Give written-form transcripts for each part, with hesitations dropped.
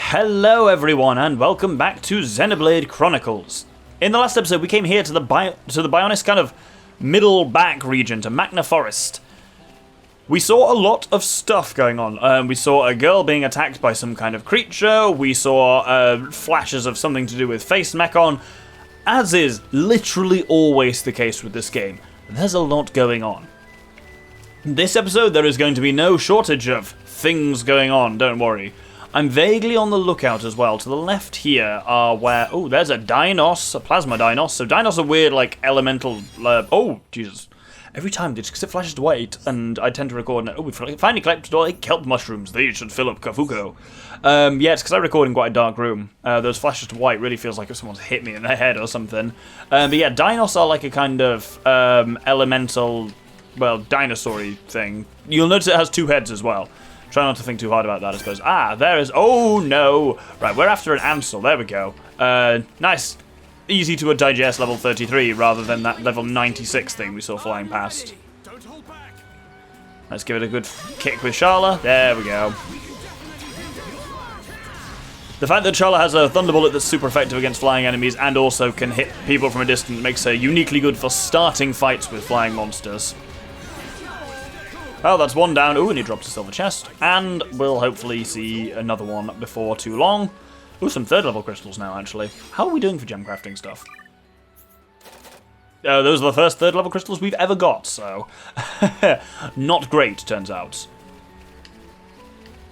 Hello everyone and welcome back to Xenoblade Chronicles. In the last episode we came here to the Bionis kind of middle back region, to Magna Forest. We saw a lot of stuff going on. We saw a girl being attacked by some kind of creature, we saw flashes of something to do with face mechon. As is literally always the case with this game, there's a lot going on. In this episode there is going to be no shortage of things going on, don't worry. I'm vaguely on the lookout as well. To the left here are where... Oh, there's a Dinos, a Plasma Dinos. So Dinos are weird, like, elemental... oh, Jesus. Every time, because it flashes to white, and I tend to record... Oh, we finally collected all 8 kelp mushrooms. These should fill up Kafuko. Yeah, it's because I record in quite a dark room. Those flashes to white really feels like if someone's hit me in the head or something. But yeah, Dinos are like a kind of elemental... Well, dinosaur-y thing. You'll notice it has 2 heads as well. Try not to think too hard about that, I suppose. Ah, there is... Oh, no. Right, we're after an Ansel. There we go. Nice. Easy to digest level 33 rather than that level 96 thing we saw flying past. Let's give it a good kick with Sharla. There we go. The fact that Sharla has a Thunderbolt that's super effective against flying enemies and also can hit people from a distance makes her uniquely good for starting fights with flying monsters. Oh, that's one down. Ooh, and he drops a silver chest. And we'll hopefully see another one before too long. Ooh, some 3rd level crystals now, actually. How are we doing for gem crafting stuff? Those are the first 3rd level crystals we've ever got, so... Not great, turns out.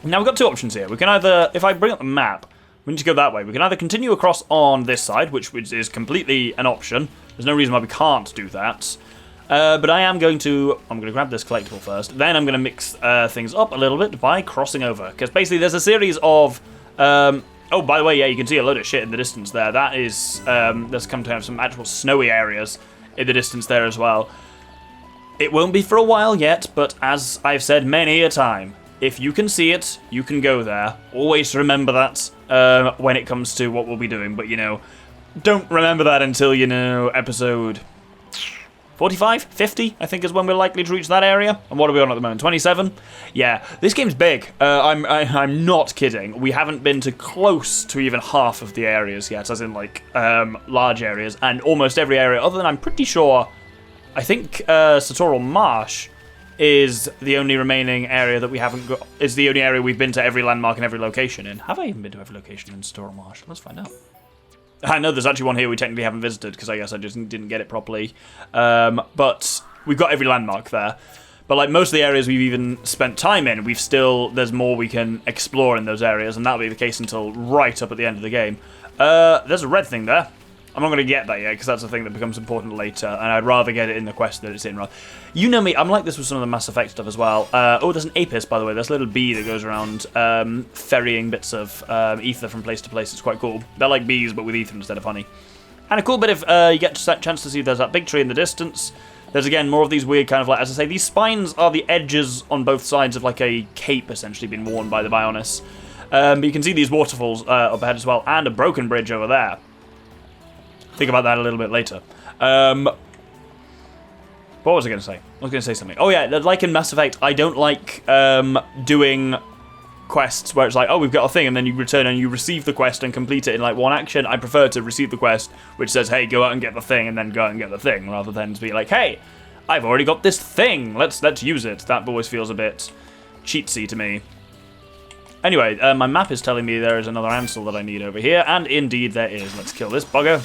Now, we've got 2 options here. We can either... If I bring up the map, we need to go that way. We can either continue across on this side, which is completely an option. There's no reason why we can't do that. But I'm going to grab this collectible first, then I'm going to mix things up a little bit by crossing over, because basically there's a series of, oh, by the way, yeah, you can see a load of shit in the distance there. That is, there's come to have some actual snowy areas in the distance there as well. It won't be for a while yet, but as I've said many a time, if you can see it, you can go there. Always remember that when it comes to what we'll be doing, but, you know, don't remember that until, you know, episode... 45? 50, I think, is when we're likely to reach that area. And what are we on at the moment? 27? Yeah, this game's big. I'm not kidding. We haven't been to close to even half of the areas yet, as in, like, large areas. And almost every area, other than I'm pretty sure, I think Satoral Marsh is the only remaining area that we haven't got, is the only area we've been to every landmark and every location in. Have I even been to every location in Satoral Marsh? Let's find out. I know there's actually one here we technically haven't visited because I guess I just didn't get it properly. But we've got every landmark there. But like most of the areas we've even spent time in, there's more we can explore in those areas, and that'll be the case until right up at the end of the game. There's a red thing there. I'm not going to get that yet because that's a thing that becomes important later, and I'd rather get it in the quest that it's in. You know me, I'm like this with some of the Mass Effect stuff as well. Oh, there's an Apis, by the way. There's a little bee that goes around ferrying bits of ether from place to place. It's quite cool. They're like bees, but with ether instead of honey. And a cool bit of, you get a chance to see there's that big tree in the distance. There's, again, more of these weird kind of, like, as I say, these spines are the edges on both sides of, like, a cape, essentially, being worn by the Bionis. But you can see these waterfalls up ahead as well, and a broken bridge over there. Think about that a little bit later. What was I going to say? I was going to say something. Oh yeah, like in Mass Effect, I don't like doing quests where it's like, oh, we've got a thing, and then you return and you receive the quest and complete it in like one action. I prefer to receive the quest, which says, hey, go out and get the thing, and then go out and get the thing, rather than to be like, hey, I've already got this thing. Let's use it. That always feels a bit cheatsy to me. Anyway, my map is telling me there is another Ansel that I need over here, and indeed there is. Let's kill this bugger.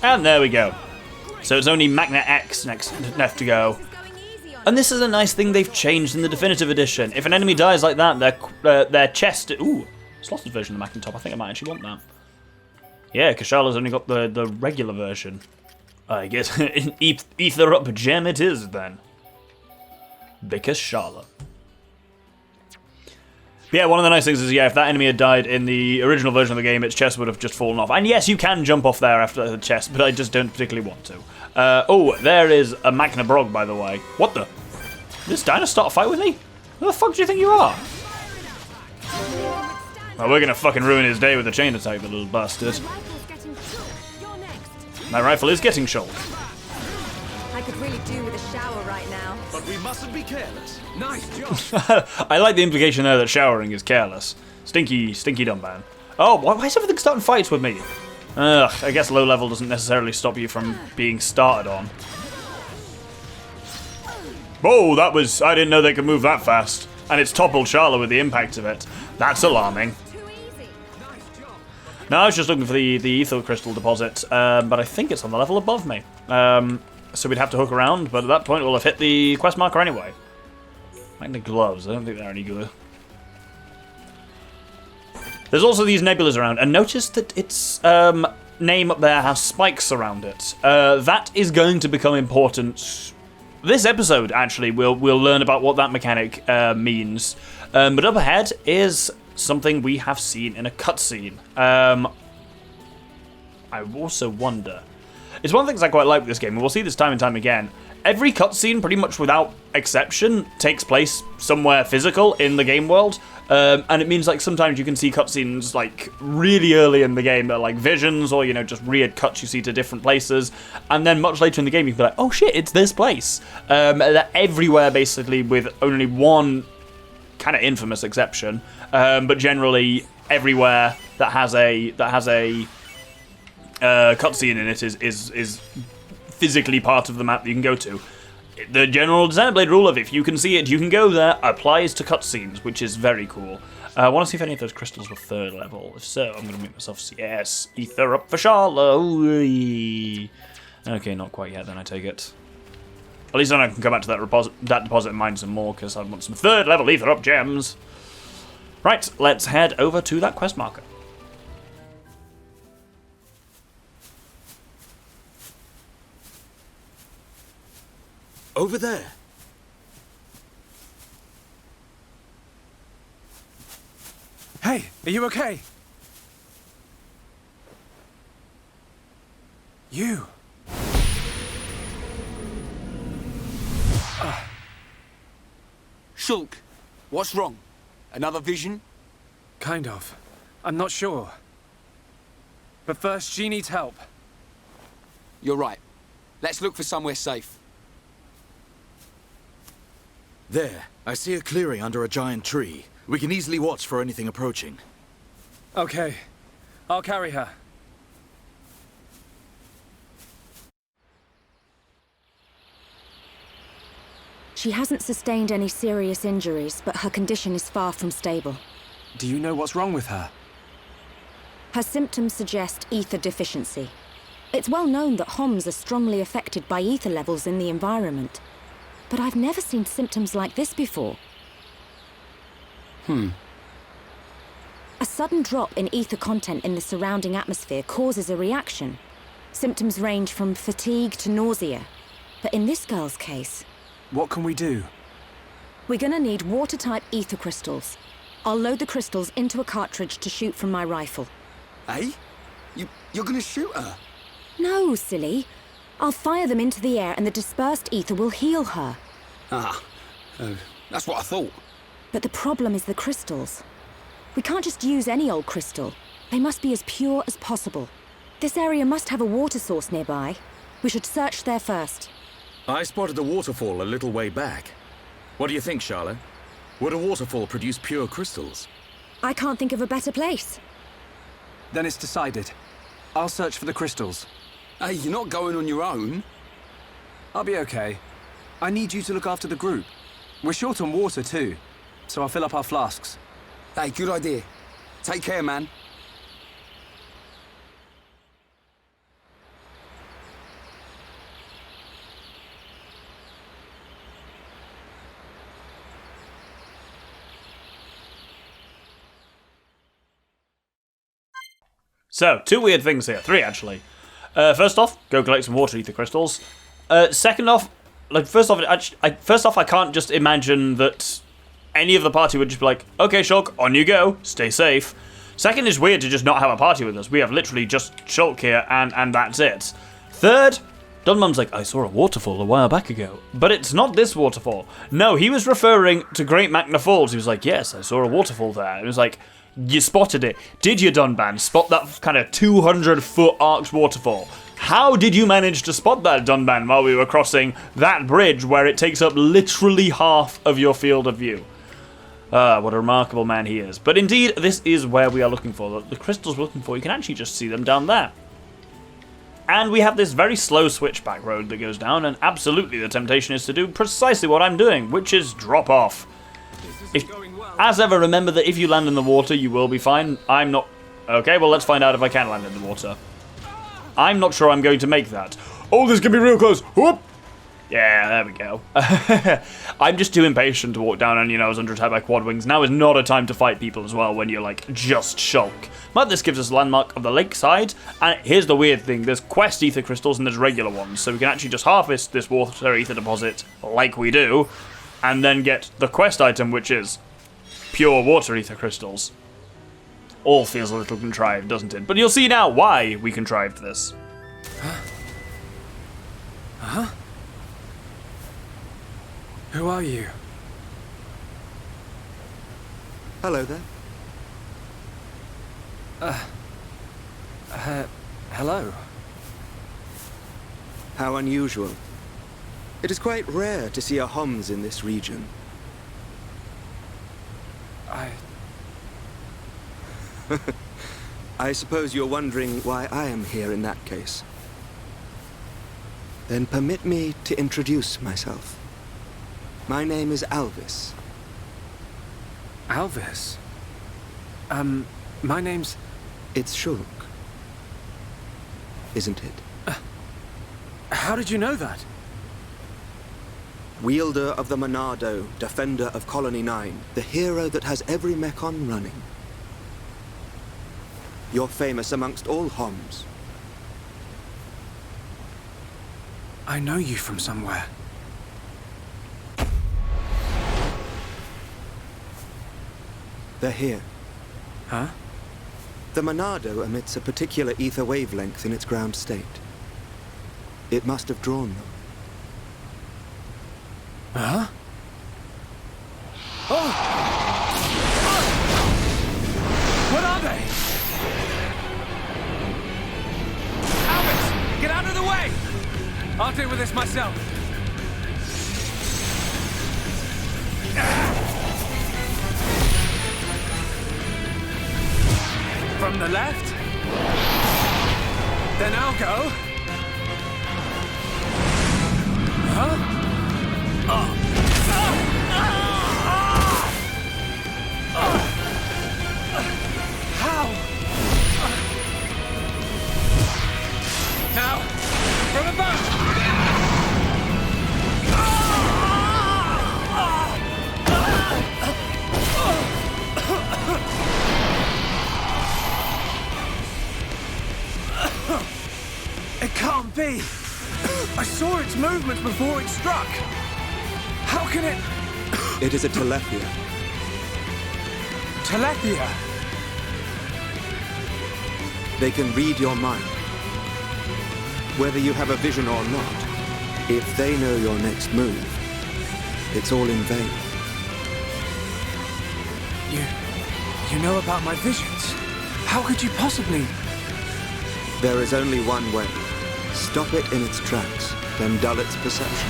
And there we go. So it's only Magna X left to go. And this is a nice thing they've changed in the Definitive Edition. If an enemy dies like that, their chest... Ooh, slotted version of the Magna Top. I think I might actually want that. Yeah, Kashala's only got the regular version. I guess ether up gem it is, then. Because Shala. But yeah, one of the nice things is, yeah, if that enemy had died in the original version of the game, its chest would have just fallen off. And yes, you can jump off there after the chest, but I just don't particularly want to. Oh, there is a Magna Brog, by the way. What the? Did this dino start a fight with me? Who the fuck do you think you are? Well, we're gonna fucking ruin his day with a chain attack, the little bastard. My rifle is getting shot. I could really do with a shower right now. But we mustn't be careless. Nice job. I like the implication there that showering is careless. Stinky Dunban. Oh, why is everything starting fights with me? Ugh, I guess low level doesn't necessarily stop you from being started on. Whoa, that was... I didn't know they could move that fast. And it's toppled Charlotte with the impact of it. That's alarming. No, I was just looking for the ether crystal deposit, but I think it's on the level above me. So we'd have to hook around, but at that point we'll have hit the quest marker anyway. Like the gloves, I don't think they're any good. There's also these nebulas around, and notice that its name up there has spikes around it. That is going to become important. This episode, actually, we'll learn about what that mechanic means. But up ahead is something we have seen in a cutscene. I also wonder... It's one of the things I quite like with this game, and we'll see this time and time again. Every cutscene, pretty much without exception, takes place somewhere physical in the game world. And it means, like, sometimes you can see cutscenes, like, really early in the game. They're, like, visions or, you know, just weird cuts you see to different places. And then much later in the game, you can be like, oh, shit, it's this place. They're everywhere, basically, with only one kind of infamous exception. But generally, everywhere that has a cutscene in it is physically part of the map that you can go to. The general Xenoblade rule of if you can see it, you can go there applies to cutscenes, which is very cool. I want to see if any of those crystals were 3rd level. If so, I'm going to make myself see. Yes, ether up for Charlotte. Okay, not quite yet, then I take it. At least then I can come back to that deposit and mine some more, because I want some 3rd level ether up gems. Right, let's head over to that quest marker. Over there. Hey, are you okay? You. Shulk, what's wrong? Another vision? Kind of. I'm not sure. But first, she needs help. You're right. Let's look for somewhere safe. There, I see a clearing under a giant tree. We can easily watch for anything approaching. Okay. I'll carry her. She hasn't sustained any serious injuries, but her condition is far from stable. Do you know what's wrong with her? Her symptoms suggest ether deficiency. It's well known that Homs are strongly affected by ether levels in the environment. But I've never seen symptoms like this before. A sudden drop in ether content in the surrounding atmosphere causes a reaction. Symptoms range from fatigue to nausea. But in this girl's case... What can we do? We're gonna need water-type ether crystals. I'll load the crystals into a cartridge to shoot from my rifle. Eh? You're gonna shoot her? No, silly. I'll fire them into the air and the dispersed ether will heal her. That's what I thought. But the problem is the crystals. We can't just use any old crystal. They must be as pure as possible. This area must have a water source nearby. We should search there first. I spotted a waterfall a little way back. What do you think, Charlotte? Would a waterfall produce pure crystals? I can't think of a better place. Then it's decided. I'll search for the crystals. Hey, you're not going on your own. I'll be okay. I need you to look after the group. We're short on water too, so I'll fill up our flasks. Hey, good idea. Take care, man. So, 2 weird things here. 3, actually. First off, go collect some water ether crystals. Second off, first off, I can't just imagine that any of the party would just be like, okay, Shulk, on you go, stay safe. Second, it's weird to just not have a party with us. We have literally just Shulk here, and that's it. Third, Dunmum's like, I saw a waterfall a while back ago. But it's not this waterfall. No, he was referring to Great Magna Falls. He was like, yes, I saw a waterfall there. It was like, you spotted it. Did you, Dunban, spot that kind of 200-foot arched waterfall? How did you manage to spot that, Dunban, while we were crossing that bridge where it takes up literally half of your field of view? What a remarkable man he is. But indeed, this is where we are looking for. The crystals we're looking for, you can actually just see them down there. And we have this very slow switchback road that goes down, and absolutely the temptation is to do precisely what I'm doing, which is drop off. As ever, remember that if you land in the water, you will be fine. I'm not... Okay, well, let's find out if I can land in the water. I'm not sure I'm going to make that. Oh, this can be real close. Whoop! Yeah, there we go. I'm just too impatient to walk down and, I was under attack by quad wings. Now is not a time to fight people as well when you're, like, just shulk. But this gives us a landmark of the lakeside. And here's the weird thing. There's quest ether crystals and there's regular ones. So we can actually just harvest this water ether deposit like we do. And then get the quest item, which is pure water ether crystals. All feels a little contrived, doesn't it? But you'll see now why we contrived this. Huh? Who are you? Hello there. Hello. How unusual. It is quite rare to see a Homs in this region. I suppose you're wondering why I am here in that case. Then permit me to introduce myself. My name is Alvis. Alvis? My name's... It's Shulk. Isn't it? How did you know that? Wielder of the Monado, defender of Colony 9, the hero that has every mechon running. You're famous amongst all Homs. I know you from somewhere. They're here. Huh? The Monado emits a particular ether wavelength in its ground state. It must have drawn them. Huh? Oh! What are they? Alvis! Get out of the way! I'll deal with this myself. From the left? Then I'll go. Huh? How? Now, from above! It can't be! I saw its movement before it struck! How can it... It is a Telephia. Telephia? They can read your mind. Whether you have a vision or not, if they know your next move, it's all in vain. You know about my visions? How could you possibly... There is only one way. Stop it in its tracks, then dull its perception.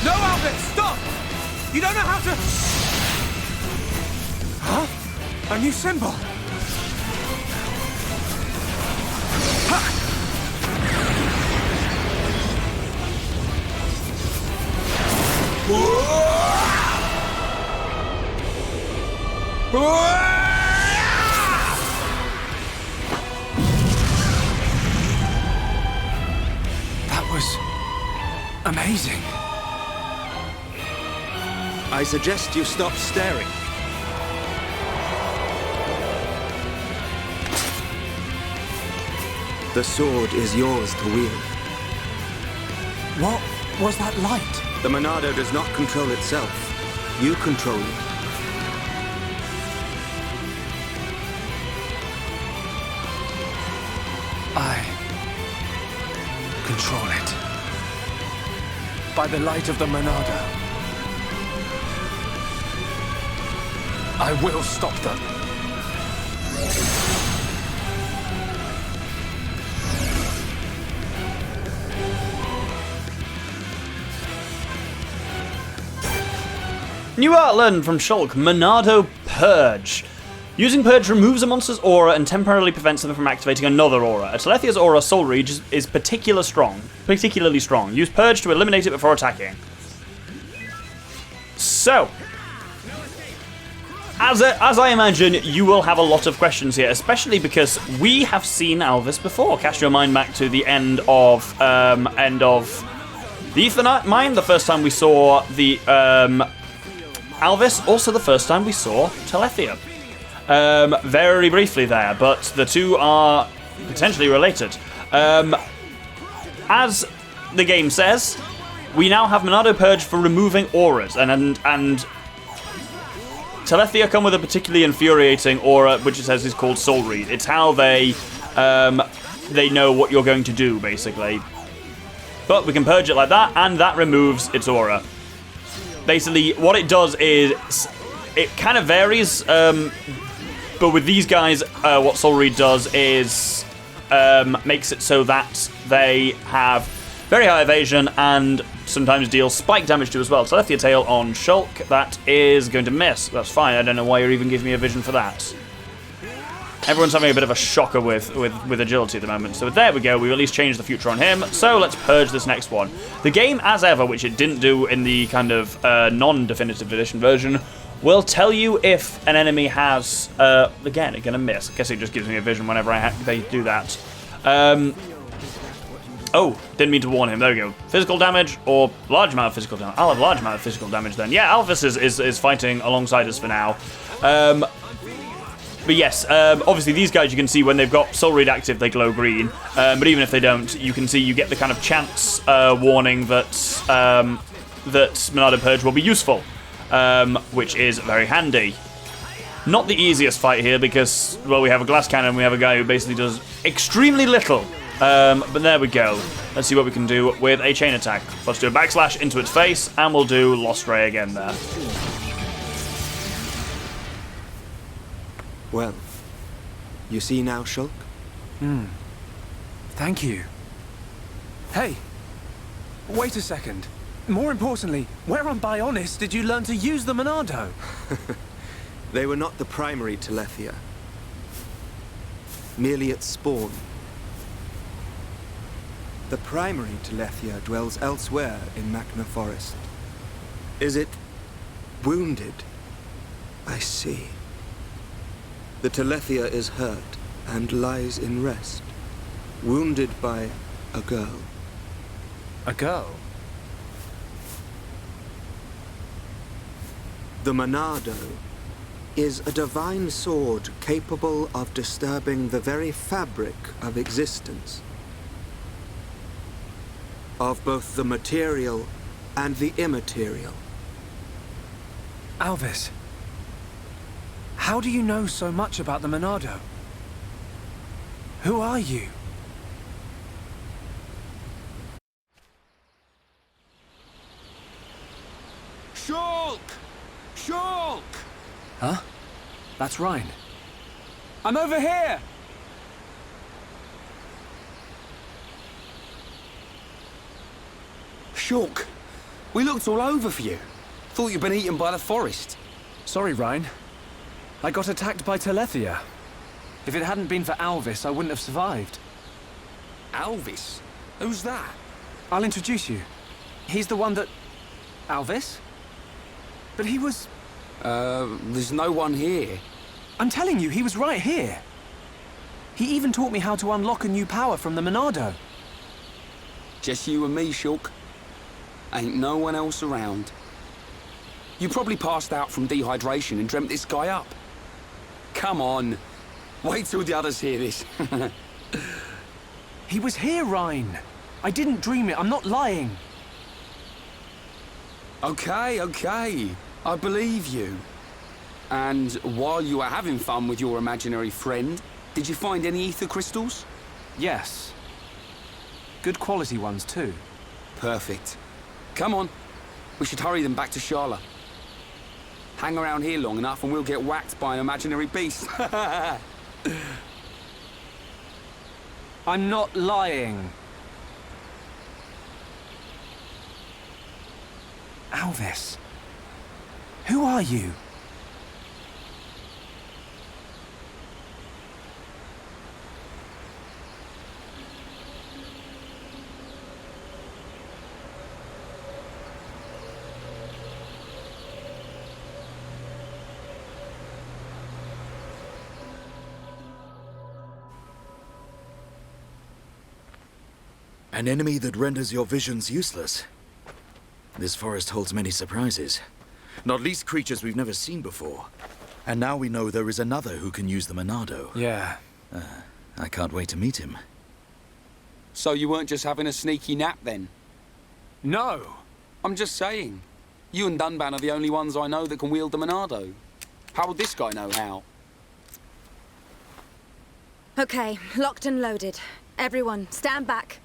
No, Alvis, stop! You don't know how to... Huh? A new symbol? That was... amazing. I suggest you stop staring. The sword is yours to wield. What was that light? The Monado does not control itself. You control it. I control it. By the light of the Monado. I will stop them. New art learned from Shulk, Monado Purge. Using Purge removes a monster's aura and temporarily prevents them from activating another aura. A Telethia's aura Soul Reach is particularly strong. Use Purge to eliminate it before attacking. So, as I imagine, you will have a lot of questions here, especially because we have seen Alvis before. Cast your mind back to the end of the Ether Mine, the first time we saw the Alvis, also the first time we saw Telethia. Very briefly there, but the two are potentially related. As the game says, we now have Monado Purge for removing auras, and Telethia come with a particularly infuriating aura, which it says is called Soul Read. It's how they know what you're going to do, basically. But we can purge it like that, and that removes its aura. Basically, what it does is, it kind of varies, but with these guys, what Soul Read does is makes it so that they have very high evasion and sometimes deal spike damage to as well. So Telethia Tail on Shulk, that is going to miss. That's fine, I don't know why you're even giving me a vision for that. Everyone's having a bit of a shocker with agility at the moment. So there we go, we at least changed the future on him. So let's purge this next one. The game, as ever, which it didn't do in the kind of non-definitive edition version, will tell you if an enemy has, again, it's going to miss. I guess it just gives me a vision whenever they do that. Oh, didn't mean to warn him. There we go. Physical damage or large amount of physical damage. I'll have large amount of physical damage then. Yeah, Alvis is fighting alongside us for now. But yes, obviously these guys you can see when they've got Soul Read active, they glow green. But even if they don't, you can see you get the kind of chance warning that that Monado Purge will be useful, which is very handy. Not the easiest fight here because, well, we have a glass cannon, we have a guy who basically does extremely little. But there we go. Let's see what we can do with a chain attack. Let's do a backslash into its face, and we'll do Lost Ray again there. Well, you see now, Shulk? Thank you. Hey, wait a second. More importantly, where on Bionis did you learn to use the Monado? They were not the primary Telethia. Merely its spawn. The primary Telethia dwells elsewhere in Magna Forest. Is it wounded? I see. The Telethia is hurt and lies in rest, wounded by a girl. A girl? The Monado is a divine sword capable of disturbing the very fabric of existence. Of both the material and the immaterial. Alvis, how do you know so much about the Monado? Who are you? Shulk! Shulk! Huh? That's Ryan. I'm over here! Shulk, we looked all over for you. Thought you'd been eaten by the forest. Sorry, Ryan. I got attacked by Telethia. If it hadn't been for Alvis, I wouldn't have survived. Alvis? Who's that? I'll introduce you. He's the one that... Alvis? But he was... There's no one here. I'm telling you, he was right here. He even taught me how to unlock a new power from the Monado. Just you and me, Shulk. Ain't no one else around. You probably passed out from dehydration and dreamt this guy up. Come on. Wait till the others hear this. He was here, Ryan. I didn't dream it. I'm not lying. Okay, okay. I believe you. And while you were having fun with your imaginary friend, did you find any ether crystals? Yes. Good quality ones, too. Perfect. Come on. We should hurry them back to Sharla. Hang around here long enough and we'll get whacked by an imaginary beast. I'm not lying. Alvis. Who are you? An enemy that renders your visions useless. This forest holds many surprises. Not least creatures we've never seen before. And now we know there is another who can use the Monado. Yeah. I can't wait to meet him. So you weren't just having a sneaky nap then? No! I'm just saying. You and Dunban are the only ones I know that can wield the Monado. How would this guy know how? Okay, locked and loaded. Everyone, stand back.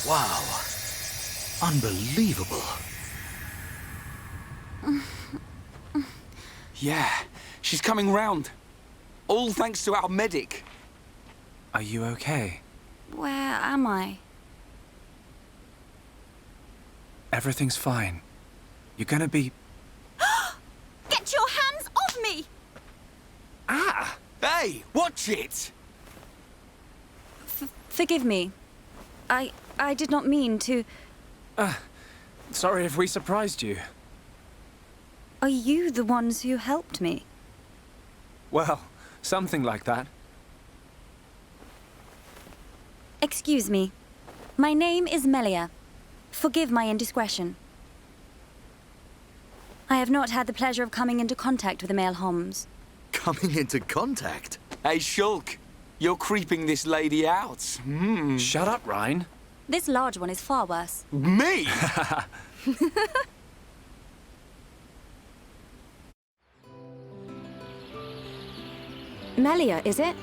Wow. Unbelievable. Yeah, she's coming round. All thanks to our medic. Are you okay? Where am I? Everything's fine. You're gonna be... Get your hands off me! Ah! Hey, watch it! Forgive me. I did not mean to... Sorry if we surprised you. Are you the ones who helped me? Well, something like that. Excuse me. My name is Melia. Forgive my indiscretion. I have not had the pleasure of coming into contact with the male Homs. Coming into contact? Hey, Shulk, you're creeping this lady out. Shut up, Ryan. This large one is far worse. Me? Melia, is it?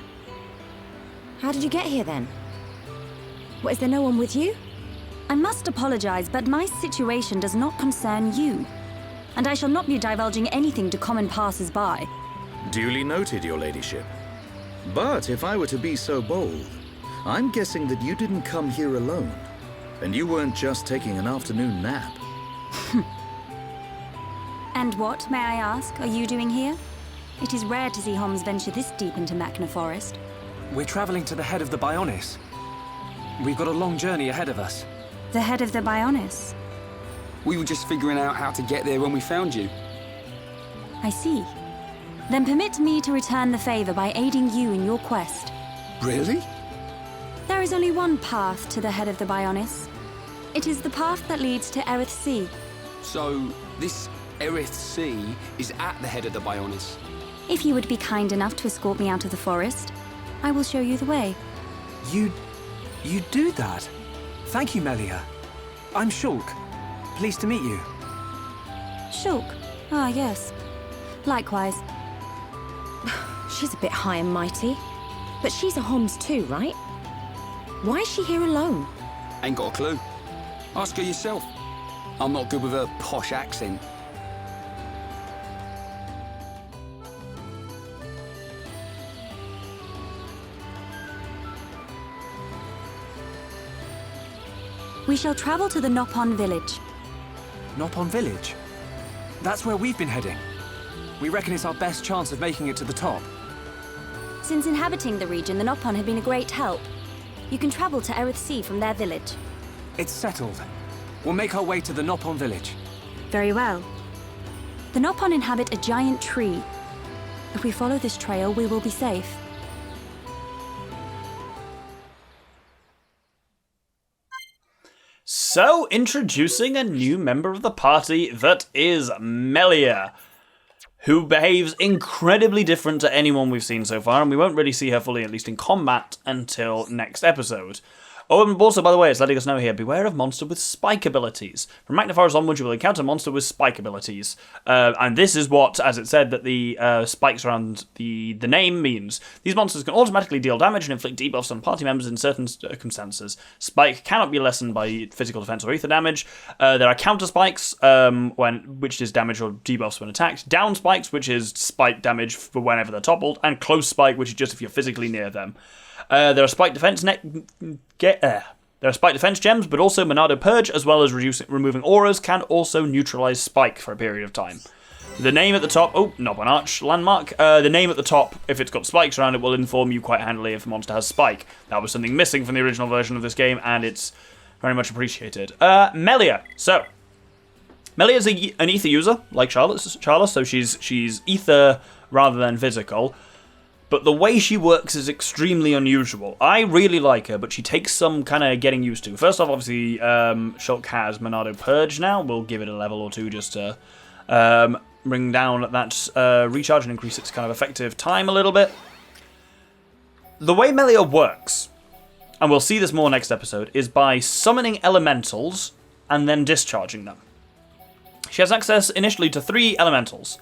How did you get here then? What, is there no one with you? I must apologize, but my situation does not concern you. And I shall not be divulging anything to common passers-by. Duly noted, your ladyship. But if I were to be so bold, I'm guessing that you didn't come here alone. And you weren't just taking an afternoon nap. And what, may I ask, are you doing here? It is rare to see Homs venture this deep into Machna Forest. We're traveling to the head of the Bionis. We've got a long journey ahead of us. The head of the Bionis? We were just figuring out how to get there when we found you. I see. Then permit me to return the favor by aiding you in your quest. Really? There is only one path to the head of the Bionis. It is the path that leads to Erith Sea. So, this Erith Sea is at the head of the Bionis. If you would be kind enough to escort me out of the forest, I will show you the way. You do that? Thank you, Melia. I'm Shulk. Pleased to meet you. Shulk? Ah, yes. Likewise. She's a bit high and mighty. But she's a Homs too, right? Why is she here alone? Ain't got a clue. Ask her yourself. I'm not good with her posh accent. We shall travel to the Nopon village. Nopon village? That's where we've been heading. We reckon it's our best chance of making it to the top. Since inhabiting the region, the Nopon have been a great help. You can travel to Erith Sea from their village. It's settled. We'll make our way to the Nopon village. Very well. The Nopon inhabit a giant tree. If we follow this trail, we will be safe. So, introducing a new member of the party that is Melia, who behaves incredibly different to anyone we've seen so far, and we won't really see her fully, at least in combat, until next episode. Oh, and also, by the way, it's letting us know here, beware of monster with spike abilities. From Magna Forest onwards, you will encounter monster with spike abilities. And this is what, as it said, that the spikes around the name means. These monsters can automatically deal damage and inflict debuffs on party members in certain circumstances. Spike cannot be lessened by physical defense or ether damage. There are counter spikes, which is damage or debuffs when attacked. Down spikes, which is spike damage for whenever they're toppled. And close spike, which is just if you're physically near them. There are spike defense there are spike defense gems, but also Monado Purge, as well as removing auras, can also neutralize spike for a period of time. The name at the top, not an arch landmark. The name at the top, if it's got spikes around it, will inform you quite handily if a monster has spike. That was something missing from the original version of this game, and it's very much appreciated. Melia. So, Melia is an ether user, like Charlotte, so she's ether rather than physical. But the way she works is extremely unusual. I really like her, but she takes some kind of getting used to. First off, obviously, Shulk has Monado Purge now. We'll give it a level or two just to bring down that recharge and increase its kind of effective time a little bit. The way Melia works, and we'll see this more next episode, is by summoning elementals and then discharging them. She has access initially to 3 elementals.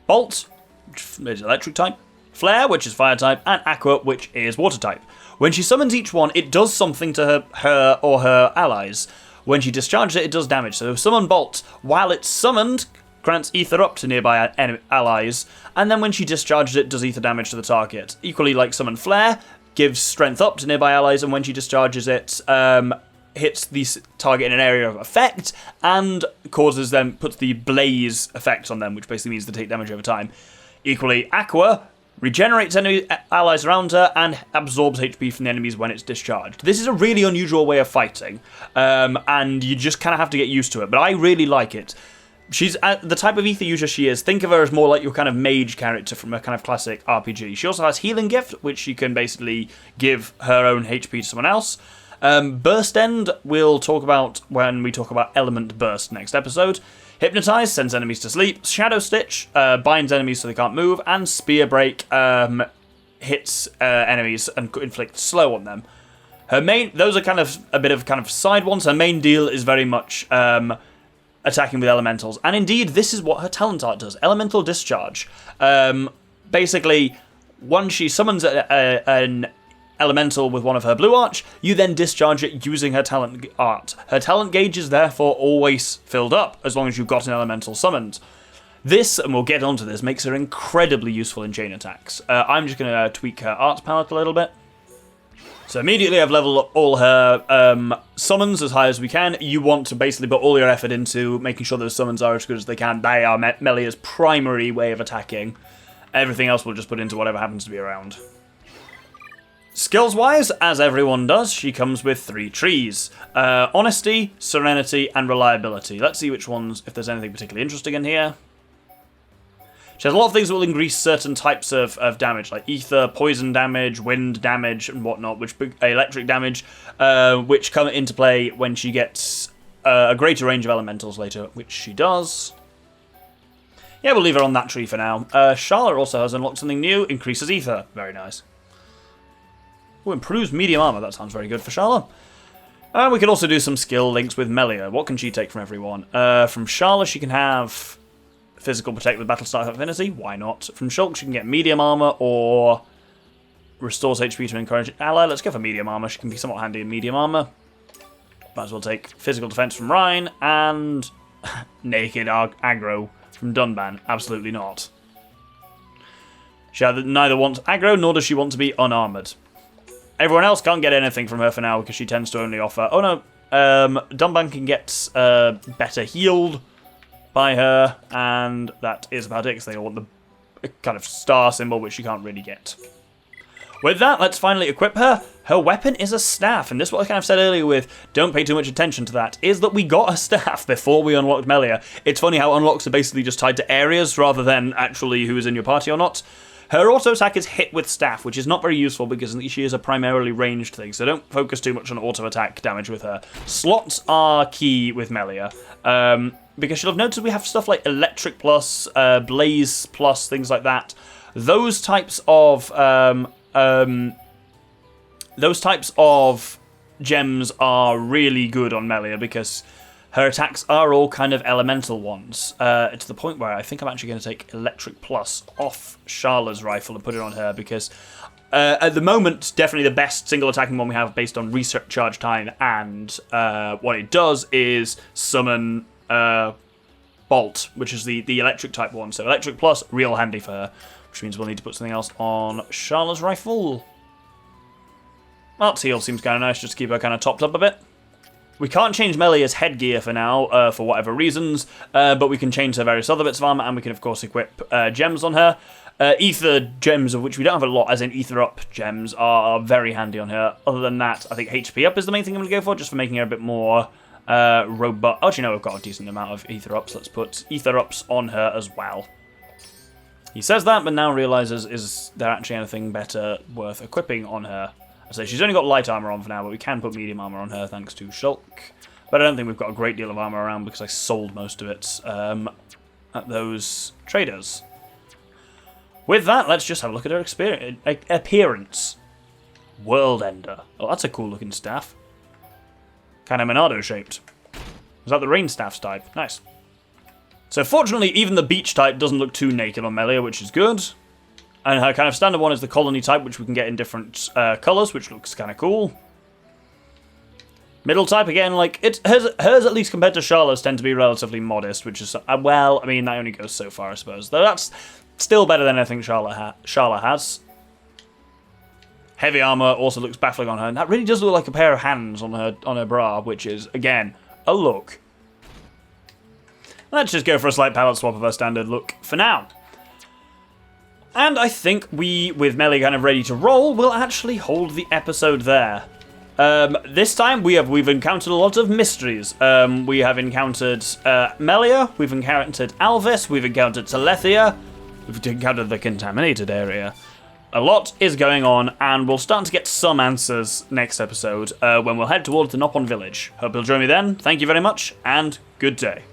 Bolt, which is electric type. Flare, which is fire type, and Aqua, which is water type. When she summons each one, it does something to her or her allies. When she discharges it, it does damage. So summon Bolt, while it's summoned, grants ether up to nearby allies, and then when she discharges it, does ether damage to the target. Equally, like summon Flare, gives strength up to nearby allies, and when she discharges it, hits the target in an area of effect, and puts the blaze effect on them, which basically means they take damage over time. Equally, Aqua regenerates enemy allies around her and absorbs HP from the enemies when it's discharged. This is a really unusual way of fighting, and you just kind of have to get used to it, but I really like it. She's the type of ether user she is. Think of her as more like your kind of mage character from a kind of classic RPG. She also has Healing Gift, which she can basically give her own HP to someone else. Burst End we'll talk about when we talk about Element Burst next episode. Hypnotize sends enemies to sleep. Shadow Stitch binds enemies so they can't move. And Spear Break hits enemies and inflicts slow on them. Those are kind of a bit of kind of side ones. Her main deal is very much attacking with elementals. And indeed, this is what her talent art does. Elemental Discharge. Basically, once she summons an elemental with one of her blue arch, you then discharge it using her talent art. Her talent gauge is therefore always filled up, as long as you've got an elemental summoned. This, and we'll get onto this, makes her incredibly useful in chain attacks. I'm just going to tweak her art palette a little bit. So immediately I've leveled up all her summons as high as we can. You want to basically put all your effort into making sure those summons are as good as they can. They are Melia's primary way of attacking. Everything else we'll just put into whatever happens to be around. Skills-wise, as everyone does, she comes with 3 trees. Honesty, Serenity, and Reliability. Let's see which ones, if there's anything particularly interesting in here. She has a lot of things that will increase certain types of damage, like ether, poison damage, wind damage, and whatnot, electric damage, which come into play when she gets a greater range of elementals later, which she does. Yeah, we'll leave her on that tree for now. Charlotte also has unlocked something new, increases ether. Very nice. Oh, improves medium armor. That sounds very good for Charlotte. We can also do some skill links with Melia. What can she take from everyone? From Charlotte, she can have physical protect with Battlestar Affinity. Why not? From Shulk, she can get medium armor or restores HP to encourage ally. Let's go for medium armor. She can be somewhat handy in medium armor. Might as well take physical defense from Ryan and naked aggro from Dunban. Absolutely not. She neither wants aggro nor does she want to be unarmored. Everyone else can't get anything from her for now because she tends to only offer... Oh no, Dunban can get better healed by her, and that is about it because they all want the kind of star symbol, which she can't really get. With that, let's finally equip her. Her weapon is a staff, and this is what I kind of said earlier with don't pay too much attention to that, is that we got a staff before we unlocked Melia. It's funny how unlocks are basically just tied to areas rather than actually who is in your party or not. Her auto attack is hit with staff, which is not very useful because she is a primarily ranged thing, so don't focus too much on auto attack damage with her. Slots are key with Melia, because you'll have noticed we have stuff like Electric Plus, Blaze Plus, things like that. Those types of gems are really good on Melia because her attacks are all kind of elemental ones. To the point where I think I'm actually going to take Electric Plus off Sharla's rifle and put it on her because at the moment, definitely the best single attacking one we have based on research charge time, and what it does is summon Bolt, which is the electric type one. So Electric Plus, real handy for her, which means we'll need to put something else on Sharla's rifle. Well, teal seems kind of nice, just to keep her kind of topped up a bit. We can't change Melia's headgear for now, for whatever reasons, but we can change her various other bits of armor, and we can, of course, equip gems on her. Ether gems, of which we don't have a lot, as in Ether Up gems, are very handy on her. Other than that, I think HP Up is the main thing I'm going to go for, just for making her a bit more robust. Oh, actually, no, we've got a decent amount of Ether Ups. Let's put Ether Ups on her as well. He says that, but now realizes, is there actually anything better worth equipping on her? So she's only got light armor on for now, but we can put medium armor on her thanks to Shulk. But I don't think we've got a great deal of armor around because I sold most of it at those traders. With that, let's just have a look at her appearance. World Ender. Oh, that's a cool looking staff. Kind of Monado shaped. Is that the rain staff's type? Nice. So fortunately, even the beach type doesn't look too naked on Melia, which is good. And her kind of standard one is the colony type, which we can get in different colours, which looks kind of cool. Middle type, again, like, hers at least compared to Sharla's tend to be relatively modest, which is, well, I mean, that only goes so far, I suppose. Though that's still better than anything Sharla has. Heavy armour also looks baffling on her, and that really does look like a pair of hands on her bra, which is, again, a look. Let's just go for a slight palette swap of her standard look for now. And I think we, with Melia kind of ready to roll, will actually hold the episode there. This time we've encountered a lot of mysteries. We have encountered Melia, we've encountered Alvis, we've encountered Telethia, we've encountered the contaminated area. A lot is going on, and we'll start to get some answers next episode when we'll head towards the Nopon village. Hope you'll join me then. Thank you very much, and good day.